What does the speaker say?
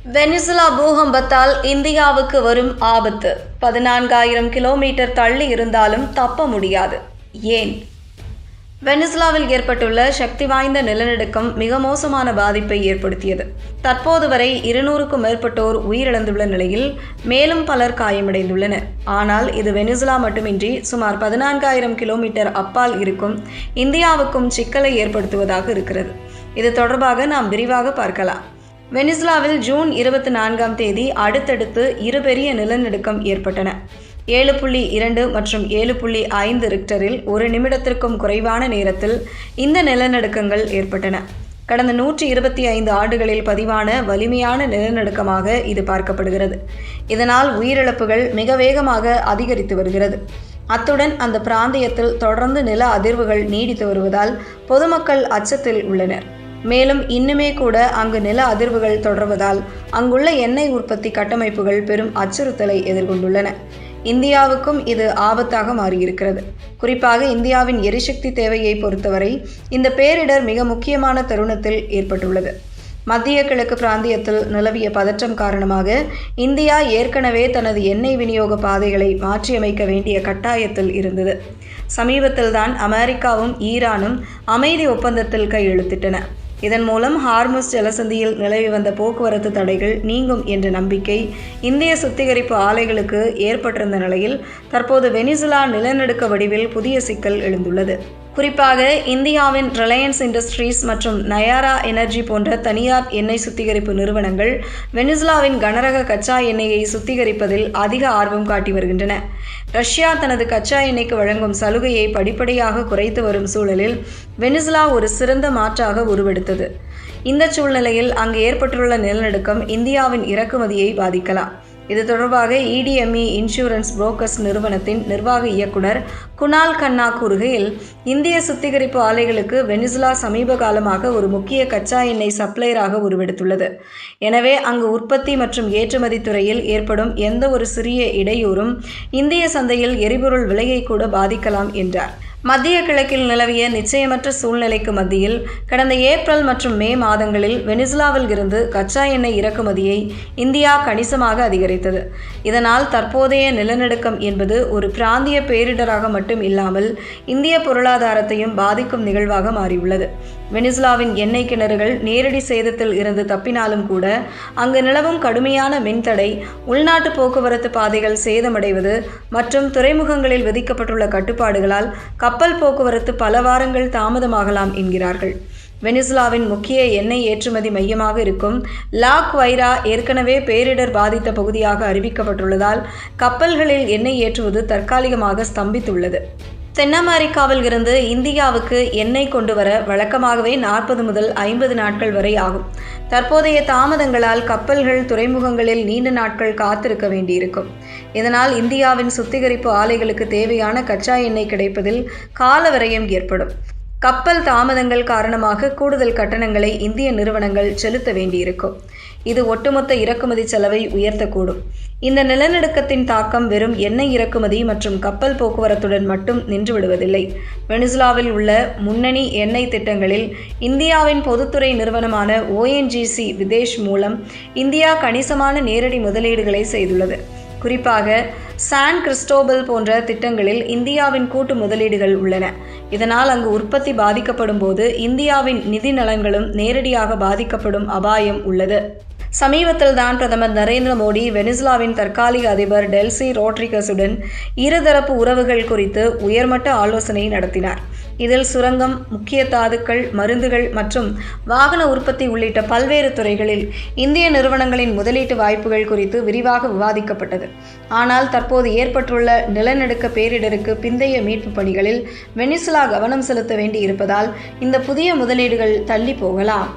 Venezuela பூகம்பத்தால் இந்தியாவுக்கு வரும் ஆபத்து. 14,000 கிலோமீட்டர் தள்ளி இருந்தாலும் தப்ப முடியாது. ஏன்? வெனிசுலாவில் ஏற்பட்டுள்ள சக்தி வாய்ந்த நிலநடுக்கம் மிக மோசமான பாதிப்பை ஏற்படுத்தியது. தற்போது வரை 200க்கும் மேற்பட்டோர் உயிரிழந்துள்ள நிலையில் மேலும் பலர் காயமடைந்துள்ளனர். ஆனால் இது வெனிசுலா மட்டுமின்றி சுமார் 14,000 கிலோமீட்டர் அப்பால் இருக்கும் இந்தியாவுக்கும் சிக்கலை ஏற்படுத்துவதாக இருக்கிறது. இது தொடர்பாக நாம் விரிவாக பார்க்கலாம். வெனிசுலாவில் ஜூன் 24ஆம் தேதி அடுத்தடுத்து இரு பெரிய நிலநடுக்கம் ஏற்பட்டன. 7.2 மற்றும் 7.5 ரிக்டரில் ஒரு நிமிடத்திற்கும் குறைவான நேரத்தில் இந்த நிலநடுக்கங்கள் ஏற்பட்டன. கடந்த 125 ஆண்டுகளில் பதிவான வலிமையான நிலநடுக்கமாக இது பார்க்கப்படுகிறது. இதனால் உயிரிழப்புகள் மிக வேகமாக அதிகரித்து வருகிறது. அத்துடன் அந்த பிராந்தியத்தில் தொடர்ந்து நில அதிர்வுகள் நீடித்து வருவதால் பொதுமக்கள் அச்சத்தில் உள்ளனர். மேலும் இன்னுமே கூட அங்கு நில அதிர்வுகள் தொடர்வதால் அங்குள்ள எண்ணெய் உற்பத்தி கட்டமைப்புகள் பெரும் அச்சுறுத்தலை எதிர்கொண்டுள்ளன. இந்தியாவுக்கும் இது ஆபத்தாக மாறியிருக்கிறது. குறிப்பாக இந்தியாவின் எரிசக்தி தேவையை பொறுத்தவரை இந்த பேரிடர் மிக முக்கியமான தருணத்தில் ஏற்பட்டுள்ளது. மத்திய கிழக்கு பிராந்தியத்தில் நிலவிய பதற்றம் காரணமாக இந்தியா ஏற்கனவே தனது எண்ணெய் விநியோக பாதைகளை மாற்றியமைக்க வேண்டிய கட்டாயத்தில் இருந்தது. சமீபத்தில்தான் அமெரிக்காவும் ஈரானும் அமைதி ஒப்பந்தத்தில் கையெழுத்திட்டன. இதன் மூலம் ஹார்முஸ் ஜலசந்தியில் நிலவி வந்த போக்குவரத்து தடைகள் நீங்கும் என்ற நம்பிக்கை இந்திய சுத்திகரிப்பு ஆலைகளுக்கு ஏற்பட்டிருந்த நிலையில் தற்போது வெனிசுலா நிலநடுக்க வடிவில் புதிய சிக்கல் எழுந்துள்ளது. குறிப்பாக இந்தியாவின் ரிலையன்ஸ் இண்டஸ்ட்ரீஸ் மற்றும் நயாரா எனர்ஜி போன்ற தனியார் எண்ணெய் சுத்திகரிப்பு நிறுவனங்கள் வெனிசுலாவின் கனரக கச்சா எண்ணெயை சுத்திகரிப்பதில் அதிக ஆர்வம் காட்டி வருகின்றன. ரஷ்யா தனது கச்சா எண்ணெய்க்கு வழங்கும் சலுகையை படிப்படியாக குறைத்து வரும் சூழலில் வெனிசுலா ஒரு சிறந்த மாற்றாக உருவெடுத்தது. இந்த சூழ்நிலையில் அங்கு ஏற்பட்டுள்ள நிலநடுக்கம் இந்தியாவின் இறக்குமதியை பாதிக்கலாம். இது தொடர்பாக EDME இன்சூரன்ஸ் புரோக்கர்ஸ் நிறுவனத்தின் நிர்வாக இயக்குனர் குணால் கண்ணா கூறுகையில், இந்திய சுத்திகரிப்பு ஆலைகளுக்கு வெனிசுலா சமீப காலமாக ஒரு முக்கிய கச்சா எண்ணெய் சப்ளையராக உருவெடுத்துள்ளது. எனவே அங்கு உற்பத்தி மற்றும் ஏற்றுமதி துறையில் ஏற்படும் எந்த ஒரு சிறிய இடையூறும் இந்திய சந்தையில் எரிபொருள் விலையை கூட பாதிக்கலாம் என்றார். மத்திய கிழக்கில் நிலவிய நிச்சயமற்ற சூழ்நிலைக்கு மத்தியில் கடந்த ஏப்ரல் மற்றும் மே மாதங்களில் வெனிசுலாவில் இருந்து கச்சா எண்ணெய் இறக்குமதியை இந்தியா கணிசமாக அதிகரித்தது. இதனால் தற்போதைய நிலநடுக்கம் என்பது ஒரு பிராந்திய பேரிடராக மட்டும் இல்லாமல் இந்திய பொருளாதாரத்தையும் பாதிக்கும் நிகழ்வாக மாறியுள்ளது. வெனிசுலாவின் எண்ணெய் கிணறுகள் நேரடி சேதத்தில் இருந்து தப்பினாலும் கூட அங்கு நிலவும் கடுமையான மின்தடை, உள்நாட்டு போக்குவரத்து பாதைகள் சேதமடைவது மற்றும் துறைமுகங்களில் விதிக்கப்பட்டுள்ள கட்டுப்பாடுகளால் கப்பல் போக்குவரத்து பல வாரங்கள் தாமதமாகலாம் என்கிறார்கள். வெனிசுலாவின் முக்கிய எண்ணெய் ஏற்றுமதி மையமாக இருக்கும் லா குவைரா ஏற்கனவே பேரிடர் பாதித்த பகுதியாக அறிவிக்கப்பட்டுள்ளதால் கப்பல்களில் எண்ணெய் ஏற்றுவது தற்காலிகமாக ஸ்தம்பித்துள்ளது. தென் அமெரிக்காவில் இருந்து இந்தியாவுக்கு எண்ணெய் கொண்டு வர வழக்கமாகவே 40 முதல் 50 நாட்கள் வரை ஆகும். தற்போதைய தாமதங்களால் கப்பல்கள் துறைமுகங்களில் நீண்ட நாட்கள் காத்திருக்க வேண்டியிருக்கும். இதனால் இந்தியாவின் சுத்திகரிப்பு ஆலைகளுக்கு தேவையான கச்சா எண்ணெய் கிடைப்பதில் கால விரயம் ஏற்படும். கப்பல் தாமதங்கள் காரணமாக கூடுதல் கட்டணங்களை இந்திய நிறுவனங்கள் செலுத்த வேண்டியிருக்கும். இது ஒட்டுமொத்த இறக்குமதி செலவை உயர்த்தக்கூடும். இந்த நிலநடுக்கத்தின் தாக்கம் வெறும் எண்ணெய் இறக்குமதி மற்றும் கப்பல் போக்குவரத்துடன் மட்டும் நின்றுவிடுவதில்லை. வெனிசுலாவில் உள்ள முன்னணி எண்ணெய் திட்டங்களில் இந்தியாவின் பொதுத்துறை நிறுவனமான ONGC விதேஷ் மூலம் இந்தியா கணிசமான நேரடி முதலீடுகளை செய்துள்ளது. குறிப்பாக சான் கிறிஸ்டோபல் போன்ற திட்டங்களில் இந்தியாவின் கூட்டு முதலீடுகள் உள்ளன. இதனால் அங்கு உற்பத்தி பாதிக்கப்படும் போது இந்தியாவின் நிதி நலன்களும் நேரடியாக பாதிக்கப்படும் அபாயம் உள்ளது. சமீபத்தில் தான் பிரதமர் நரேந்திர மோடி வெனிசுலாவின் தற்காலிக அதிபர் டெல்சி ரோட்ரிகஸுடன் இருதரப்பு உறவுகள் குறித்து உயர்மட்ட ஆலோசனை நடத்தினார். இதில் சுரங்கம், முக்கிய தாதுக்கள், மருந்துகள் மற்றும் வாகன உற்பத்தி உள்ளிட்ட பல்வேறு துறைகளில் இந்திய நிறுவனங்களின் முதலீட்டு வாய்ப்புகள் குறித்து விரிவாக விவாதிக்கப்பட்டது. ஆனால் தற்போது ஏற்பட்டுள்ள நிலநடுக்க பேரிடருக்கு பிந்தைய மீட்பு பணிகளில் வெனிசுலா கவனம் செலுத்த வேண்டி இருப்பதால் இந்த புதிய முதலீடுகள் தள்ளி போகலாம்.